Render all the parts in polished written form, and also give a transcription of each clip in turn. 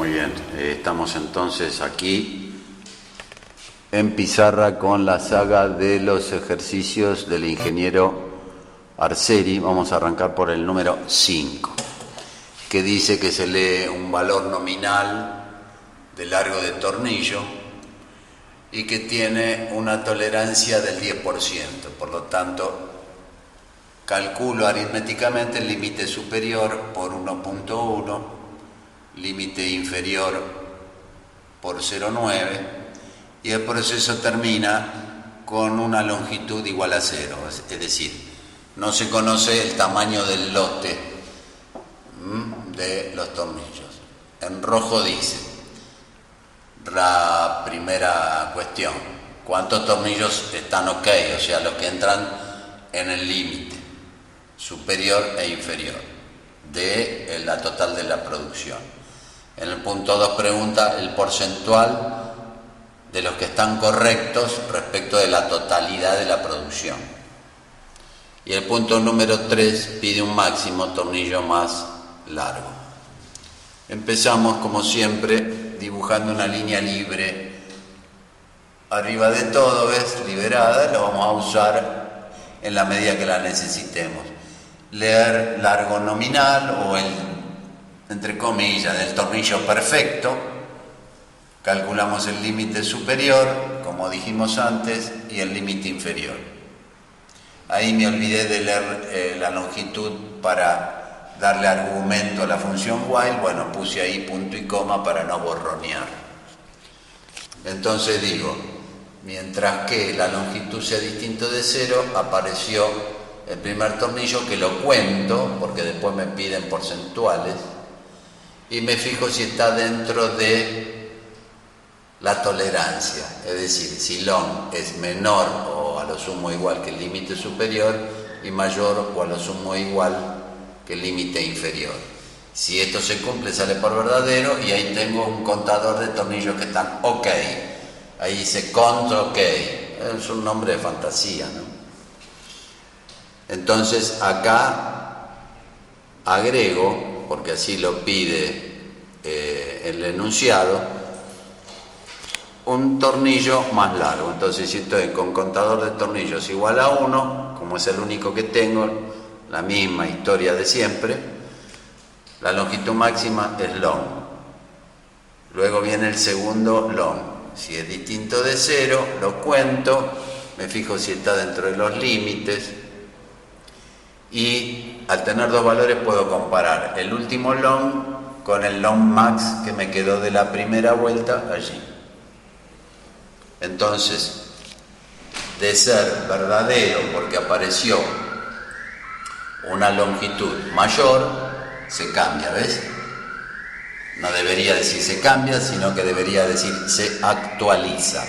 muy bien. Estamos entonces aquí en pizarra con la saga de los ejercicios del ingeniero Arceri. Vamos a arrancar por el número 5, que dice que se lee un valor nominal de largo de tornillo y que tiene una tolerancia del 10%. Por lo tanto, calculo aritméticamente el límite superior por 1.1, límite inferior por 0.9, y el proceso termina con una longitud igual a 0, es decir, no se conoce el tamaño del lote de los tornillos. En rojo dice la primera cuestión: ¿cuántos tornillos están ok? O sea, los que entran en el límite superior e inferior de la total de la producción. En el punto 2 pregunta el porcentual de los que están correctos respecto de la totalidad de la producción. Y el punto número 3 pide un máximo tornillo más largo. Empezamos, como siempre, dibujando una línea libre. Arriba de todo, ¿ves? Liberada, la vamos a usar en la medida que la necesitemos. Leer largo nominal o el, entre comillas, del tornillo perfecto. Calculamos el límite superior, como dijimos antes, y el límite inferior. Ahí me olvidé de leer la longitud para darle argumento a la función while. Bueno, puse ahí punto y coma para no borronear. Entonces digo, mientras que la longitud sea distinto de 0, apareció el primer tornillo, que lo cuento porque después me piden porcentuales, y me fijo si está dentro de la tolerancia, es decir, si long es menor o a lo sumo igual que el límite superior y mayor o a lo sumo igual que el límite inferior. Si esto se cumple, sale por verdadero, y ahí tengo un contador de tornillos que están ok. Ahí dice contra ok, es un nombre de fantasía, ¿no? Entonces acá agrego, porque así lo pide el enunciado, un tornillo más largo. Entonces, si estoy con contador de tornillos igual a 1, como es el único que tengo, la misma historia de siempre, la longitud máxima es long. Luego viene el segundo long. Si es distinto de 0, lo cuento, me fijo si está dentro de los límites, y al tener dos valores puedo comparar el último long con el long max que me quedó de la primera vuelta allí. Entonces, de ser verdadero porque apareció una longitud mayor, se cambia, ¿ves? No debería decir se cambia, sino que debería decir se actualiza.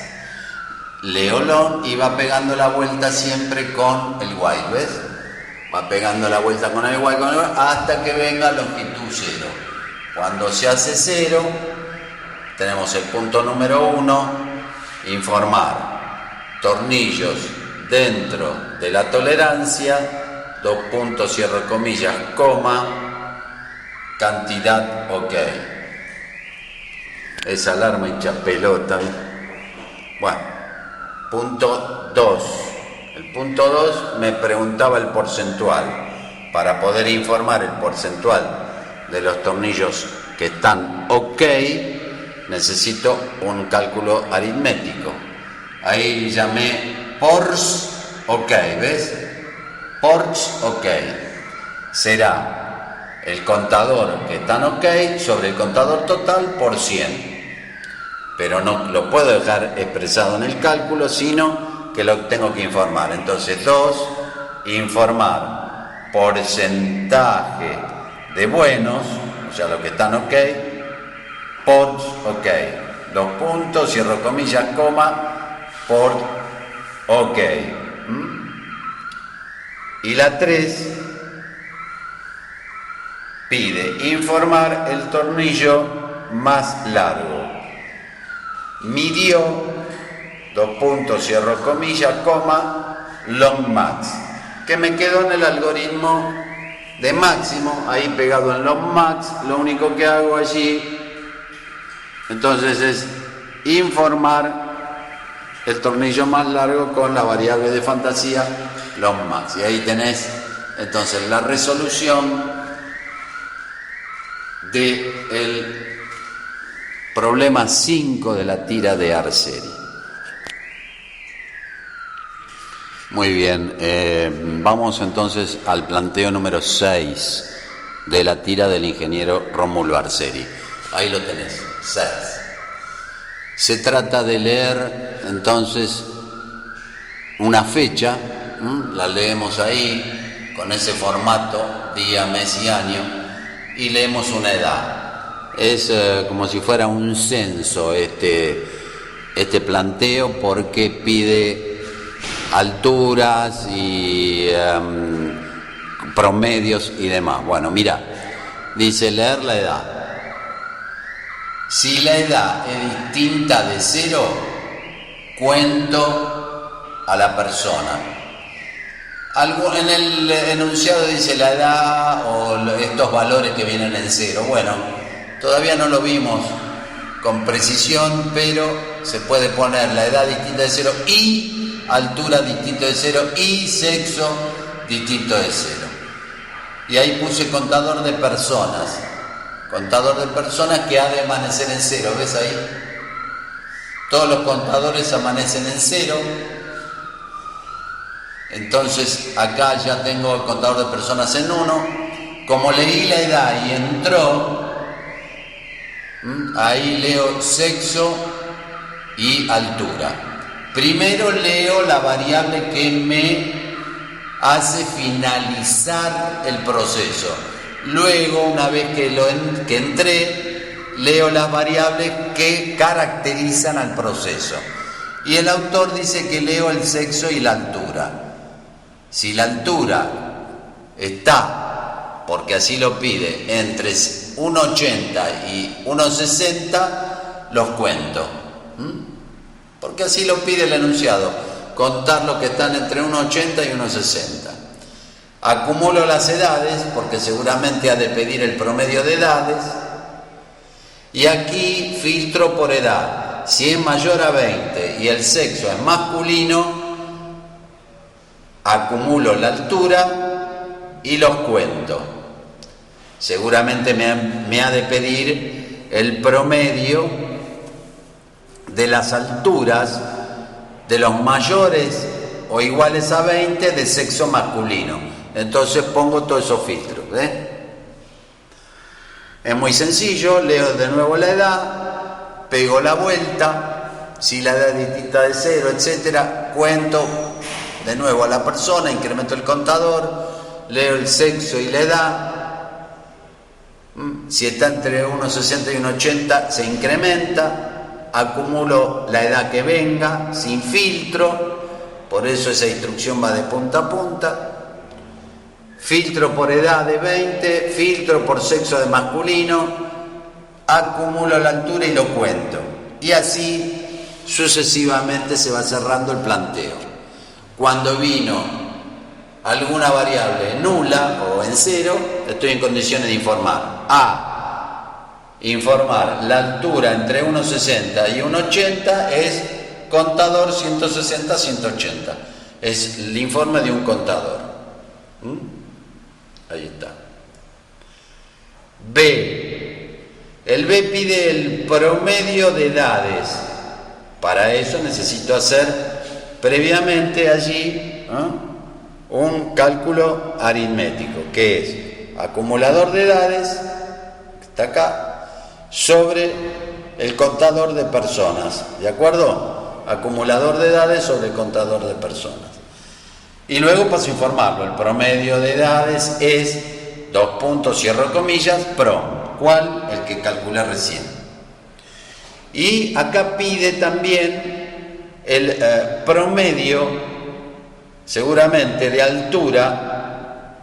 Leo long y va pegando la vuelta siempre con el while, ¿ves? Va pegando la vuelta con el while, hasta que venga longitud 0. Cuando se hace 0, tenemos el punto número 1, informar tornillos dentro de la tolerancia, 2 puntos, cierro comillas, coma, cantidad ok. Esa alarma hincha pelota. Bueno, punto 2. El punto 2 me preguntaba el porcentual. Para poder informar el porcentual de los tornillos que están ok, necesito un cálculo aritmético. Ahí llamé pors ok, ¿ves? Pors ok. Será el contador que están ok sobre el contador total por 100. Pero no lo puedo dejar expresado en el cálculo, sino que lo tengo que informar. Entonces 2, informar porcentaje de buenos, o sea, los que están ok, por ok, 2 puntos, cierro comillas, coma, por ok. Y la 3 pide informar el tornillo más largo. Midió, 2 puntos, cierro comillas, coma, long max, que me quedó en el algoritmo de máximo, ahí pegado en long max. Lo único que hago allí Entonces es informar el tornillo más largo con la variable de fantasía, los más. Y ahí tenés entonces la resolución del problema 5 de la tira de Arceri. Muy bien, vamos entonces al planteo número 6 de la tira del ingeniero Rómulo Arceri. Ahí lo tenés, 6. Se trata de leer entonces una fecha, la leemos ahí con ese formato, día, mes y año, y leemos una edad. Es como si fuera un censo este planteo, porque pide alturas y promedios y demás. Bueno, mira, dice leer la edad. Si la edad es distinta de 0, cuento a la persona. Algo en el enunciado dice la edad o estos valores que vienen en 0. Bueno, todavía no lo vimos con precisión, pero se puede poner la edad distinta de 0 y altura distinto de 0 y sexo distinto de 0. Y ahí puse contador de personas. Contador de personas que ha de amanecer en 0. ¿Ves ahí? Todos los contadores amanecen en 0. Entonces acá ya tengo el contador de personas en 1. Como leí la edad y entró, ahí leo sexo y altura. Primero leo la variable que me hace finalizar el proceso. Luego, una vez que entré, leo las variables que caracterizan al proceso. Y el autor dice que leo el sexo y la altura. Si la altura está, porque así lo pide, entre 1,80 y 1,60, los cuento. Porque así lo pide el enunciado, contar los que están entre 1,80 y 1,60. Acumulo las edades, porque seguramente ha de pedir el promedio de edades, y aquí filtro por edad. Si es mayor a 20 y el sexo es masculino, acumulo la altura y los cuento. Seguramente me ha de pedir el promedio de las alturas de los mayores o iguales a 20 de sexo masculino. Entonces pongo todos esos filtros. Es muy sencillo, leo de nuevo la edad, pego la vuelta, si la edad es distinta de 0, etcétera, cuento de nuevo a la persona, incremento el contador, leo el sexo y la edad. Si está entre 1,60 y 1,80 se incrementa, acumulo la edad que venga, sin filtro, por eso esa instrucción va de punta a punta. Filtro por edad de 20, filtro por sexo de masculino, acumulo la altura y lo cuento. Y así sucesivamente se va cerrando el planteo. Cuando vino alguna variable nula o en 0, estoy en condiciones de informar. Informar la altura entre 1,60 y 1,80 es contador 160-180. Es el informe de un contador. Ahí está. B. El B pide el promedio de edades. Para eso necesito hacer previamente allí un cálculo aritmético, que es acumulador de edades, que está acá, sobre el contador de personas. ¿De acuerdo? Acumulador de edades sobre el contador de personas. Y luego paso a informarlo. El promedio de edades es, cierro comillas, PROM. ¿Cuál? El que calculé recién. Y acá pide también el promedio, seguramente de altura,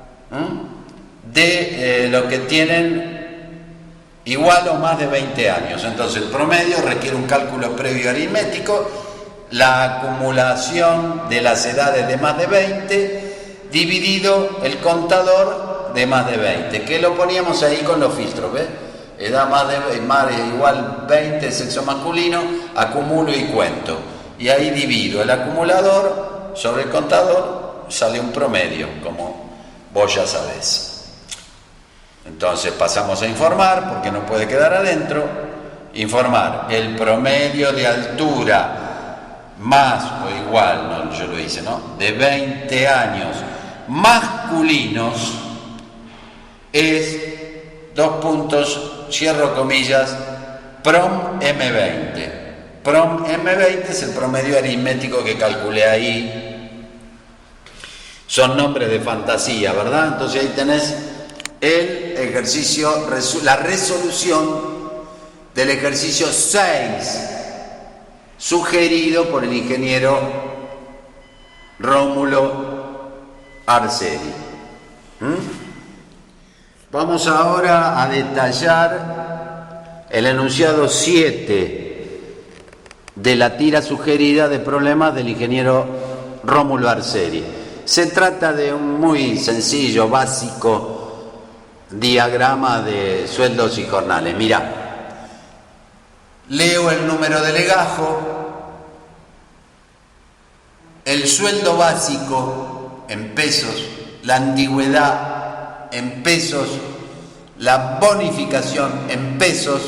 de los que tienen igual o más de 20 años. Entonces el promedio requiere un cálculo previo aritmético. La acumulación de las edades de más de 20 dividido el contador de más de 20, que lo poníamos ahí con los filtros, ¿ves? edad más igual 20, sexo masculino, acumulo y cuento. Y ahí divido el acumulador sobre el contador, sale un promedio, como vos ya sabés. Entonces pasamos a informar, porque no puede quedar adentro. Informar el promedio de altura más o igual, no, yo lo hice, ¿no?, de 20 años masculinos es, dos puntos, cierro comillas, PROM M20. PROM M20 es el promedio aritmético que calculé ahí. Son nombres de fantasía, ¿verdad? Entonces ahí tenés el ejercicio, la resolución del ejercicio 6, sugerido por el ingeniero Rómulo Arceri. Vamos ahora a detallar el enunciado 7 de la tira sugerida de problemas del ingeniero Rómulo Arceri. Se trata de un muy sencillo, básico diagrama de sueldos y jornales. Mirá, leo el número de legajo, el sueldo básico en pesos, la antigüedad en pesos, la bonificación en pesos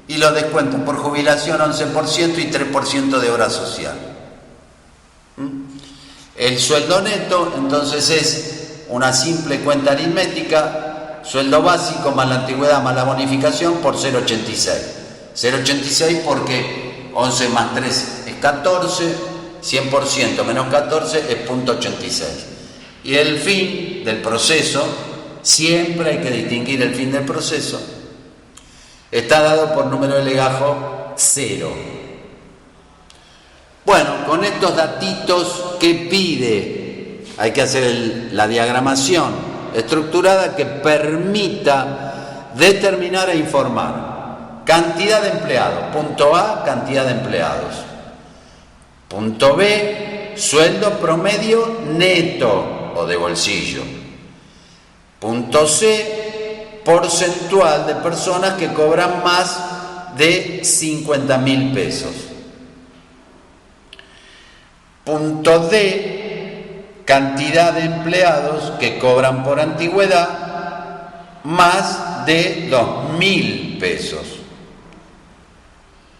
y los descuentos por jubilación 11% y 3% de obra social. El sueldo neto entonces es una simple cuenta aritmética, sueldo básico más la antigüedad más la bonificación por 0,86. 0,86 porque 11 más 3 es 14, 100% menos 14 es 0,86. Y el fin del proceso, siempre hay que distinguir el fin del proceso, está dado por número de legajo 0. Bueno, con estos datitos, ¿qué pide? Hay que hacer la diagramación estructurada que permita determinar e informar. Cantidad de empleados. Punto A, cantidad de empleados. Punto B, sueldo promedio neto o de bolsillo. Punto C, porcentual de personas que cobran más de 50.000 pesos. Punto D, cantidad de empleados que cobran por antigüedad más de 2.000 pesos.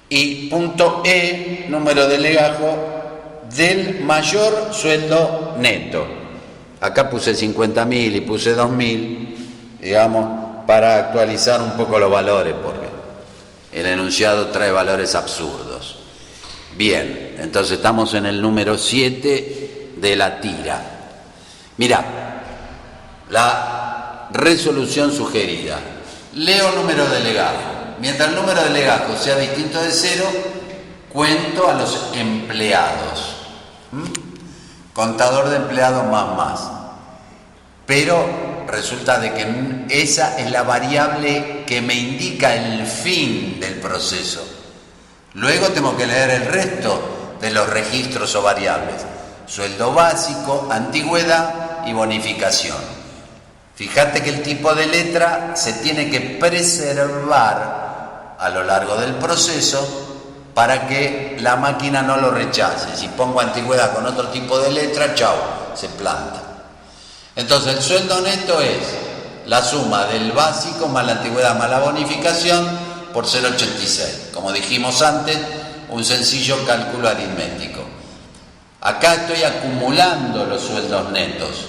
Y punto E, número de legajo del mayor sueldo neto. Acá puse 50.000 y puse 2.000, digamos, para actualizar un poco los valores, porque el enunciado trae valores absurdos. Bien, entonces estamos en el número 7 de la tira. Mirá, la resolución sugerida. Leo número de legajo. Mientras el número de legajo sea distinto de 0, cuento a los empleados. Contador de empleados más. Pero resulta de que esa es la variable que me indica el fin del proceso. Luego tengo que leer el resto de los registros o variables. Sueldo básico, antigüedad y bonificación. Fíjate que el tipo de letra se tiene que preservar a lo largo del proceso para que la máquina no lo rechace. Si pongo antigüedad con otro tipo de letra, chao, se planta. Entonces el sueldo neto es la suma del básico más la antigüedad más la bonificación por 0,86. Como dijimos antes, un sencillo cálculo aritmético. Acá estoy acumulando los sueldos netos.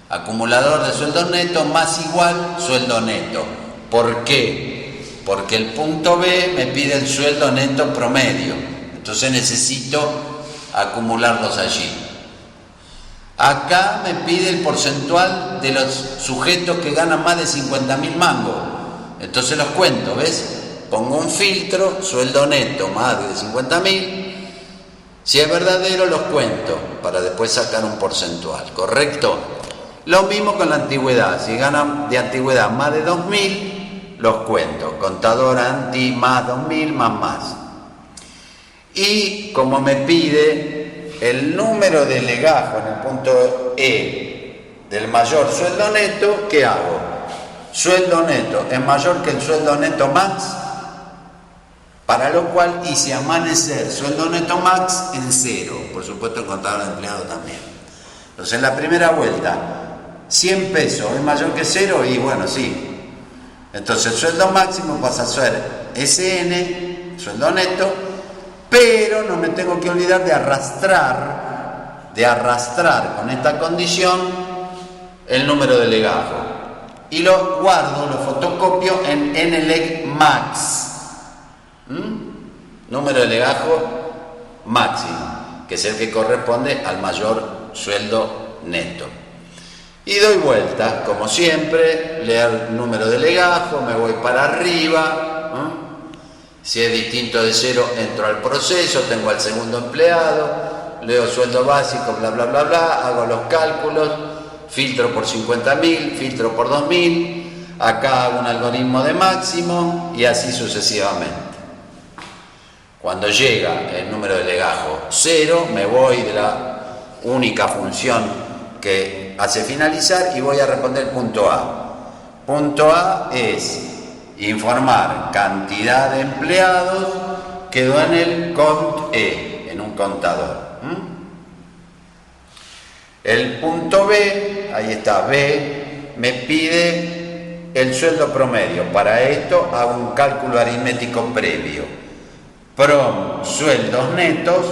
Acumulador de sueldos netos más igual sueldo neto. ¿Por qué? Porque el punto B me pide el sueldo neto promedio. Entonces necesito acumularlos allí. Acá me pide el porcentual de los sujetos que ganan más de 50.000 mangos. Entonces los cuento, ¿ves? Pongo un filtro, sueldo neto más de 50.000. Si es verdadero, los cuento para después sacar un porcentual, ¿correcto? Lo mismo con la antigüedad. Si ganan de antigüedad más de 2.000, los cuento. Contador anti más 2.000 más. Y como me pide el número de legajo en el punto E del mayor sueldo neto, ¿qué hago? sueldo neto es mayor que el sueldo neto max, para lo cual hice amanecer sueldo neto max en 0, por supuesto el contador de empleado también. Entonces en la primera vuelta, 100 pesos es mayor que 0 y bueno, sí. Entonces el sueldo máximo pasa a ser SN, sueldo neto, pero no me tengo que olvidar de arrastrar con esta condición el número de legajo. Y lo guardo, lo fotocopio en NLEG max. Número de legajo máximo, que es el que corresponde al mayor sueldo neto. Y doy vuelta, como siempre, leer el número de legajo, me voy para arriba. Si es distinto de 0, entro al proceso, tengo al segundo empleado, leo sueldo básico, bla, bla, bla, bla, hago los cálculos, filtro por 50.000, filtro por 2.000, acá hago un algoritmo de máximo y así sucesivamente. Cuando llega el número de legajo 0, me voy de la única función que hace finalizar y voy a responder punto A. Punto A es informar cantidad de empleados, quedó en el cont E, en un contador. El punto B, ahí está, B, me pide el sueldo promedio. Para esto hago un cálculo aritmético previo. PROM sueldos netos,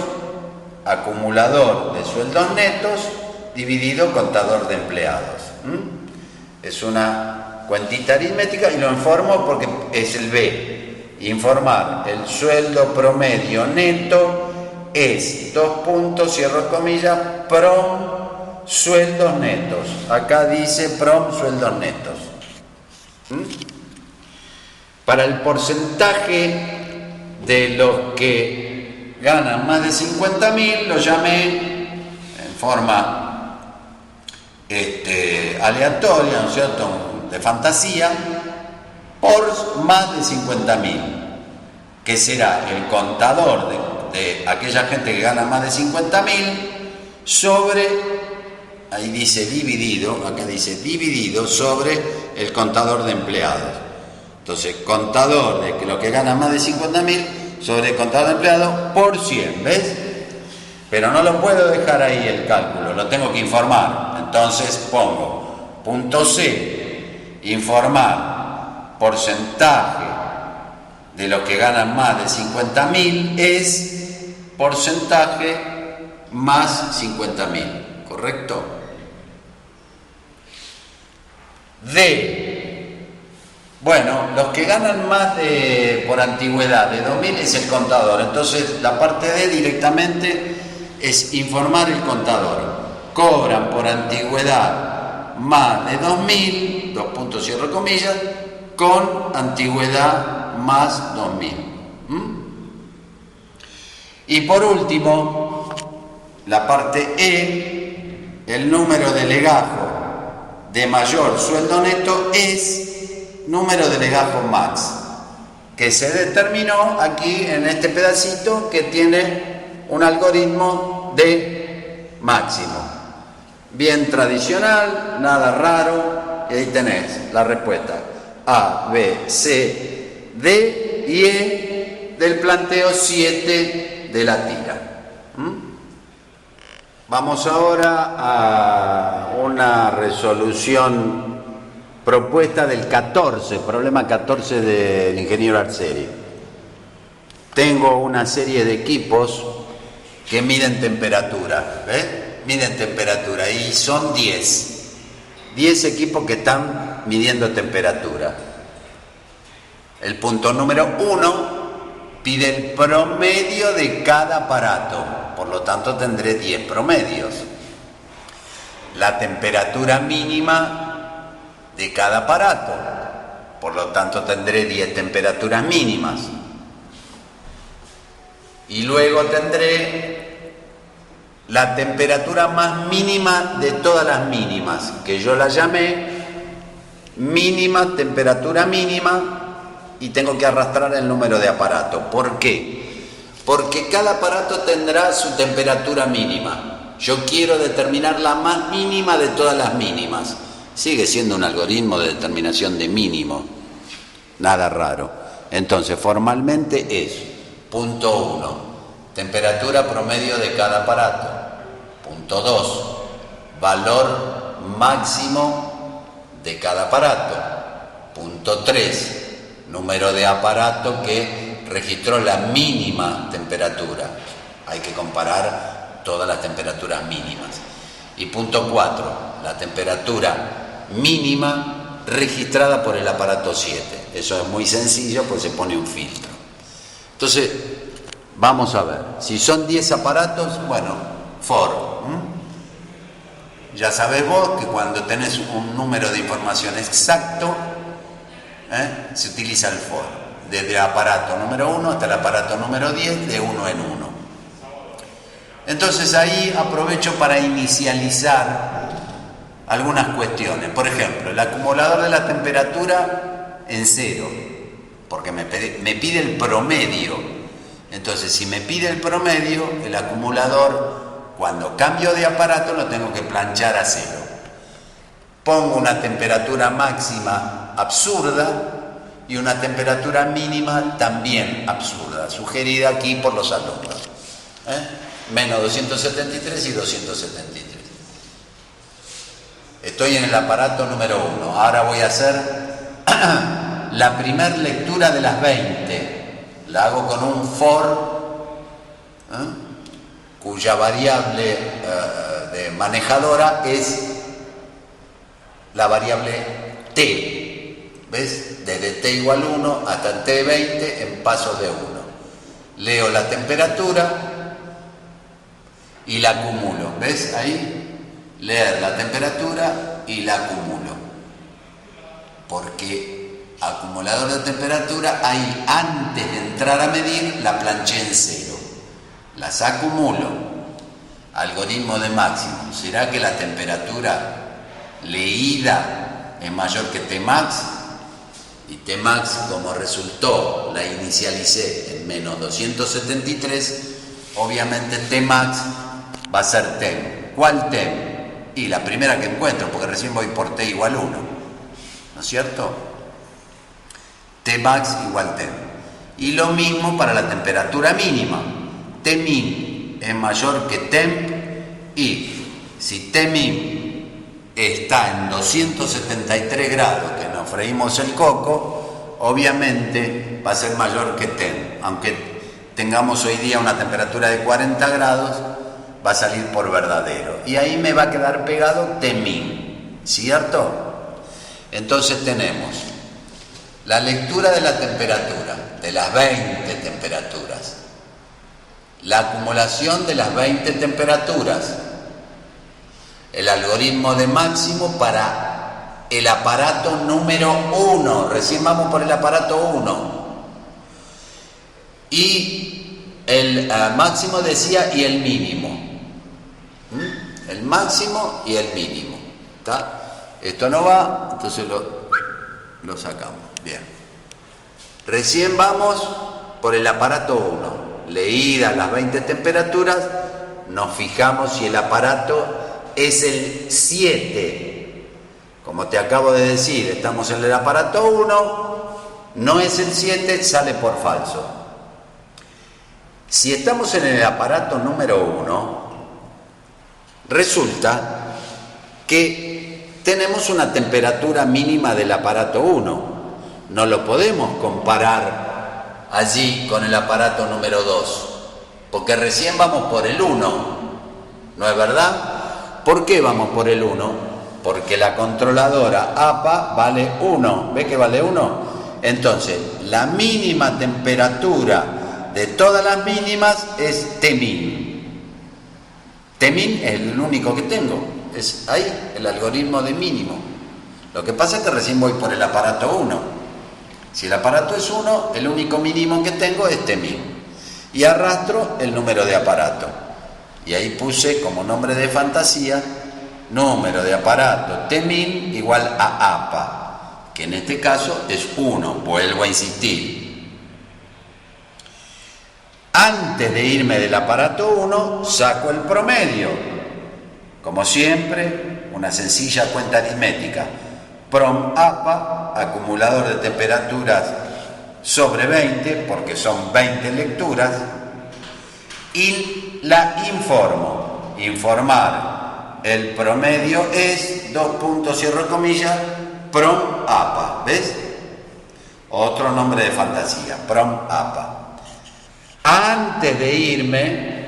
acumulador de sueldos netos, dividido contador de empleados. Es una cuentita aritmética y lo informo porque es el B. Informar el sueldo promedio neto es, cierro comillas, PROM sueldos netos. Acá dice PROM sueldos netos. Para el porcentaje de los que ganan más de 50.000 lo llamé en forma aleatoria, ¿no es cierto?, de fantasía, por más de 50.000, que será el contador de aquella gente que gana más de 50.000 sobre, ahí dice dividido, acá dice dividido sobre el contador de empleados. Entonces, contador de lo que gana más de 50.000 sobre el contador de empleados por 100, ¿ves? Pero no lo puedo dejar ahí el cálculo, lo tengo que informar. Entonces pongo punto C, informar porcentaje de los que ganan más de 50.000 es porcentaje más 50.000, ¿correcto? D, bueno, los que ganan más por antigüedad de 2.000 es el contador. Entonces la parte D directamente es informar el contador. Cobran por antigüedad más de 2.000, dos puntos cierro comillas, con antigüedad más 2.000. Y por último, la parte E, el número de legajo de mayor sueldo neto es número de legajo max, que se determinó aquí en este pedacito que tiene un algoritmo de máximo. Bien tradicional, nada raro, y ahí tenés la respuesta A, B, C, D y E del planteo 7 de la tira. Vamos ahora a una resolución propuesta del 14, problema 14 del ingeniero Arceri. Tengo una serie de equipos que miden temperatura, ¿ves? Miden temperatura y son 10 equipos que están midiendo temperatura. El punto número 1 pide el promedio de cada aparato, por lo tanto tendré 10 promedios. La temperatura mínima de cada aparato, por lo tanto tendré 10 temperaturas mínimas. Y luego tendré la temperatura más mínima de todas las mínimas, que yo la llamé mínima, temperatura mínima, y tengo que arrastrar el número de aparato. ¿Por qué? Porque cada aparato tendrá su temperatura mínima. Yo quiero determinar la más mínima de todas las mínimas. Sigue siendo un algoritmo de determinación de mínimo, nada raro. Entonces, formalmente es, punto 1, temperatura promedio de cada aparato. Punto 2, valor máximo de cada aparato. Punto 3, número de aparato que registró la mínima temperatura. Hay que comparar todas las temperaturas mínimas. Y punto 4, la temperatura mínima registrada por el aparato 7. Eso es muy sencillo, pues se pone un filtro. Entonces, vamos a ver. Si son 10 aparatos, bueno, for. Ya sabés vos que cuando tenés un número de información exacto, se utiliza el for. Desde el aparato número 1 hasta el aparato número 10, de 1 en 1. Entonces ahí aprovecho para inicializar algunas cuestiones. Por ejemplo, el acumulador de la temperatura en 0, porque me pide el promedio. Entonces, si me pide el promedio, el acumulador, cuando cambio de aparato, lo tengo que planchar a 0. Pongo una temperatura máxima absurda y una temperatura mínima también absurda, sugerida aquí por los alumnos. Menos 273 y 273. Estoy en el aparato número 1. Ahora voy a hacer la primer lectura de las 20. La hago con un for, cuya variable de manejadora es la variable t. ¿Ves? Desde t igual 1 hasta t20 en pasos de 1. Leo la temperatura y la acumulo. ¿Ves? Ahí, leer la temperatura y la acumulo. Porque acumulador de temperatura, ahí antes de entrar a medir, la planché en 0. Las acumulo. Algoritmo de máximo. ¿Será que la temperatura leída es mayor que Tmax? Y Tmax, como resultó, la inicialicé en menos 273, obviamente Tmax va a ser TEM. ¿Cuál TEM? Y la primera que encuentro, porque recién voy por T igual 1. ¿No es cierto? Tmax igual TEM. Y lo mismo para la temperatura mínima. Tmin es mayor que TEM y si Tmin está en 273 grados, que nos freímos el coco, obviamente va a ser mayor que TEM. Aunque tengamos hoy día una temperatura de 40 grados, va a salir por verdadero. Y ahí me va a quedar pegado Tmin, ¿cierto? Entonces tenemos la lectura de la temperatura, de las 20 temperaturas, la acumulación de las 20 temperaturas, el algoritmo de máximo para el aparato número 1, recién vamos por el aparato 1, y el máximo decía y el mínimo. El máximo y el mínimo. ¿Está? Esto no va, entonces lo sacamos. Bien. Recién vamos por el aparato 1. Leídas las 20 temperaturas, nos fijamos si el aparato es el 7. Como te acabo de decir, estamos en el aparato 1, no es el 7, sale por falso. Si estamos en el aparato número 1, resulta que tenemos una temperatura mínima del aparato 1. No lo podemos comparar allí con el aparato número 2, porque recién vamos por el 1, ¿no es verdad? ¿Por qué vamos por el 1? Porque la controladora APA vale 1. ¿Ve que vale 1? Entonces, la mínima temperatura de todas las mínimas es Tmin. Tmin es el único que tengo. Es ahí el algoritmo de mínimo. Lo que pasa es que recién voy por el aparato 1. Si el aparato es 1, el único mínimo que tengo es Tmin. Y arrastro el número de aparato. Y ahí puse como nombre de fantasía, número de aparato Tmin igual a APA, que en este caso es 1. Vuelvo a insistir. Antes de irme del aparato 1, saco el promedio. Como siempre, una sencilla cuenta aritmética. PROM-APA, acumulador de temperaturas sobre 20, porque son 20 lecturas, y la informo. Informar el promedio es, dos puntos, cierro comillas, PROM-APA, ¿ves? Otro nombre de fantasía, PROM-APA. Antes de irme,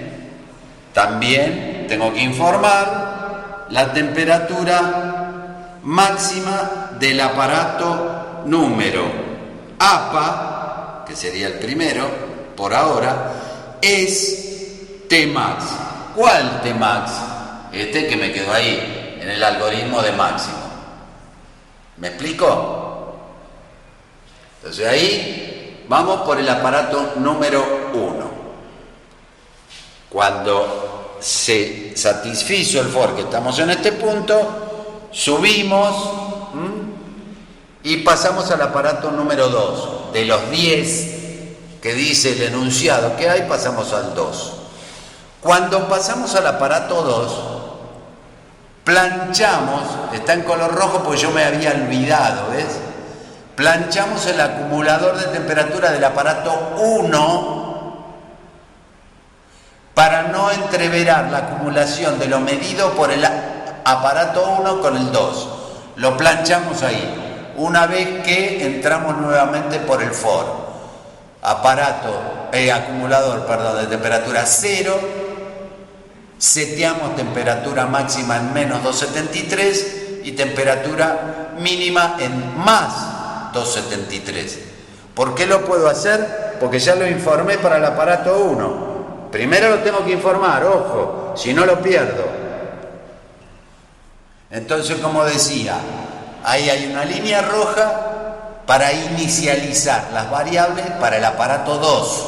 también tengo que informar la temperatura máxima del aparato número APA, que sería el primero, por ahora, es Tmax. ¿Cuál Tmax? Este que me quedó ahí, en el algoritmo de máximo. ¿Me explico? Entonces ahí vamos por el aparato número 1. Cuando se satisfizo el for, que estamos en este punto, subimos y pasamos al aparato número 2. De los 10 que dice el enunciado que hay, pasamos al 2. Cuando pasamos al aparato 2, planchamos, está en color rojo porque yo me había olvidado, ¿ves? Planchamos el acumulador de temperatura del aparato 1 para no entreverar la acumulación de lo medido por el aparato 1 con el 2. Lo planchamos ahí. Una vez que entramos nuevamente por el for. Acumulador de temperatura 0. Seteamos temperatura máxima en menos 273 y temperatura mínima en más 273. ¿Por qué lo puedo hacer? Porque ya lo informé para el aparato 1. Primero lo tengo que informar, ojo, si no lo pierdo. Entonces, como decía, ahí hay una línea roja para inicializar las variables para el aparato 2.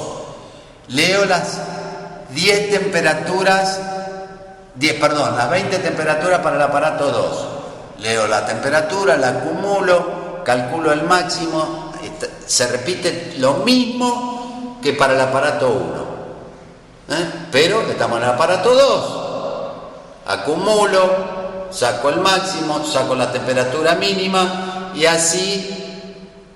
Leo las 10 temperaturas, las 20 temperaturas para el aparato 2. Leo la temperatura, la acumulo, calculo el máximo, se repite lo mismo que para el aparato 1. Pero estamos en el aparato 2. Acumulo, saco el máximo, saco la temperatura mínima y así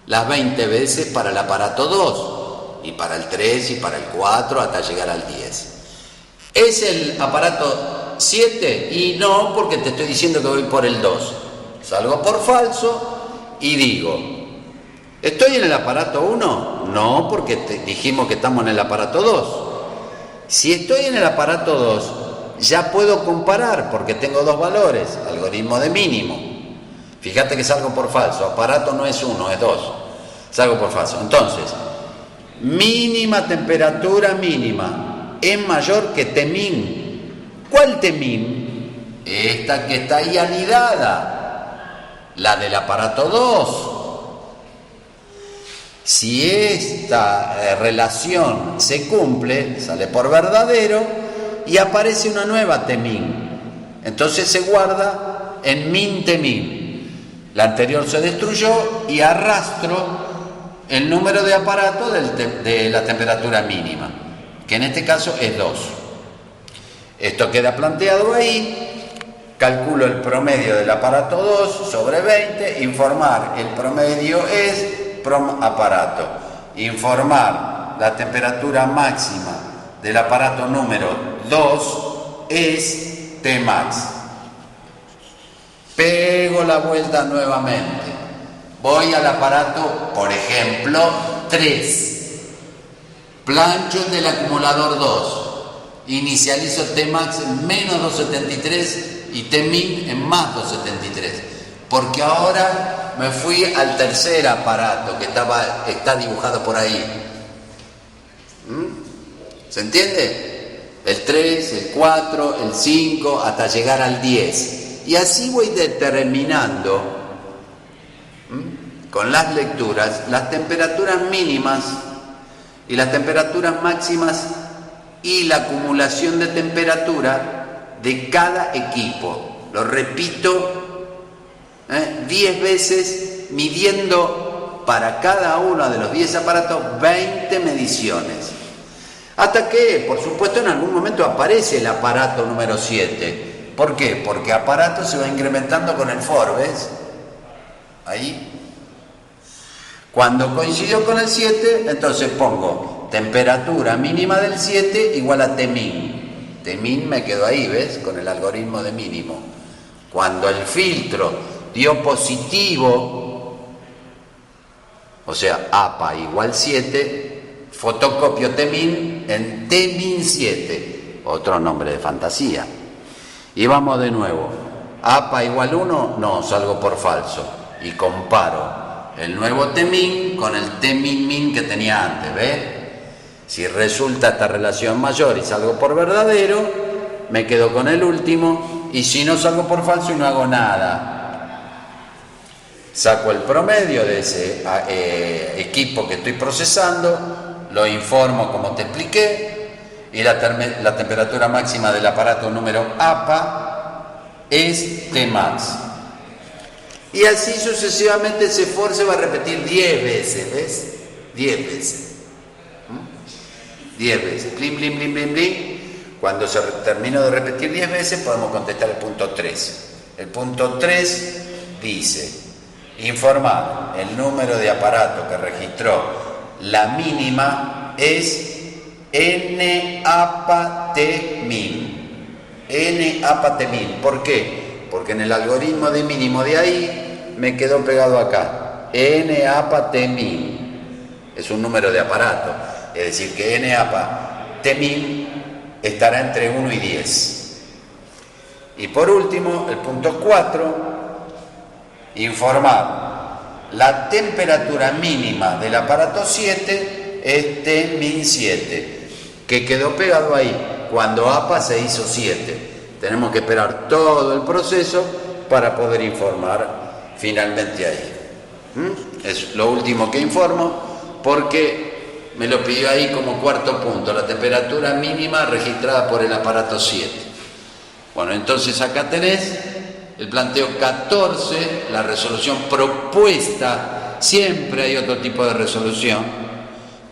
las 20 veces para el aparato 2 y para el 3 y para el 4 hasta llegar al 10. ¿Es el aparato 7? Y no, porque te estoy diciendo que voy por el 2. Salgo por falso y digo, ¿estoy en el aparato 1? No, porque dijimos que estamos en el aparato 2. Si estoy en el aparato 2, ya puedo comparar porque tengo dos valores, algoritmo de mínimo. Fíjate que salgo por falso, aparato no es 1, es 2. Salgo por falso. Entonces, mínima temperatura mínima es mayor que Tmin. ¿Cuál Tmin? Esta que está ahí anidada, la del aparato 2. Si esta relación se cumple, sale por verdadero y aparece una nueva Tmin. Entonces se guarda en min Tmin. La anterior se destruyó y arrastro el número de aparato de la temperatura mínima, que en este caso es 2. Esto queda planteado ahí. Calculo el promedio del aparato 2 sobre 20. Informar el promedio es PROM aparato. Informar la temperatura máxima del aparato número 2 es Tmax. Pego la vuelta nuevamente. Voy al aparato, por ejemplo, 3. Plancho del acumulador 2. Inicializo Tmax en menos 273 y Tmin en más 273. Porque ahora me fui al tercer aparato que está dibujado por ahí. ¿Se entiende? El 3, el 4, el 5, hasta llegar al 10. Y así voy determinando con las lecturas las temperaturas mínimas y las temperaturas máximas y la acumulación de temperatura de cada equipo. Lo repito 10 veces, midiendo para cada uno de los 10 aparatos 20 mediciones. Hasta que, por supuesto, en algún momento aparece el aparato número 7. ¿Por qué? Porque aparato se va incrementando con el for, ¿ves? Ahí. Cuando coincidió con el 7, entonces pongo temperatura mínima del 7 igual a Tmin. Tmin me quedó ahí, ¿ves? Con el algoritmo de mínimo. Cuando el filtro dio positivo, o sea, APA igual 7, fotocopio Tmin en Tmin 7, otro nombre de fantasía. Y vamos de nuevo. APA igual 1, no, salgo por falso. Y comparo el nuevo Tmin con el Tmin que tenía antes, ¿ves? Si resulta esta relación mayor y salgo por verdadero, me quedo con el último, y si no salgo por falso y no hago nada. Saco el promedio de ese equipo que estoy procesando, lo informo como te expliqué, y la temperatura máxima del aparato número APA es Tmax. Y así sucesivamente ese for se va a repetir 10 veces, ¿ves? 10 veces. 10 veces. Blim, blim, blim, blim, blim. Cuando se terminó de repetir 10 veces podemos contestar el punto 3. El punto 3 dice: informar el número de aparato que registró la mínima es N-APA-T-min. N-APA-T-min. ¿Por qué? Porque en el algoritmo de mínimo de ahí me quedó pegado acá. N-APA-T-min. Es un número de aparato. Es decir, que N-APA-T-min estará entre 1 y 10. Y por último, el punto 4, informar la temperatura mínima del aparato 7 es T-min 7, que quedó pegado ahí cuando APA se hizo 7. Tenemos que esperar todo el proceso para poder informar finalmente ahí. Es lo último que informo porque me lo pidió ahí como cuarto punto, la temperatura mínima registrada por el aparato 7. Bueno, entonces acá tenés el planteo 14, la resolución propuesta, siempre hay otro tipo de resolución,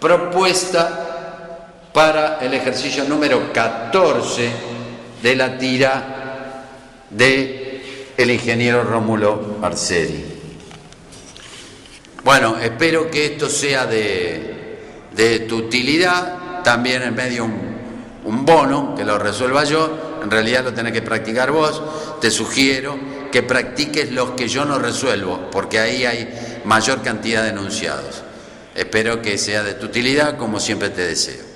propuesta para el ejercicio número 14 de la tira del ingeniero Rómulo Arceri. Bueno, espero que esto sea de tu utilidad, también en medio un bono, que lo resuelva yo, en realidad lo tenés que practicar vos. Te sugiero que practiques los que yo no resuelvo, porque ahí hay mayor cantidad de enunciados. Espero que sea de tu utilidad, como siempre te deseo.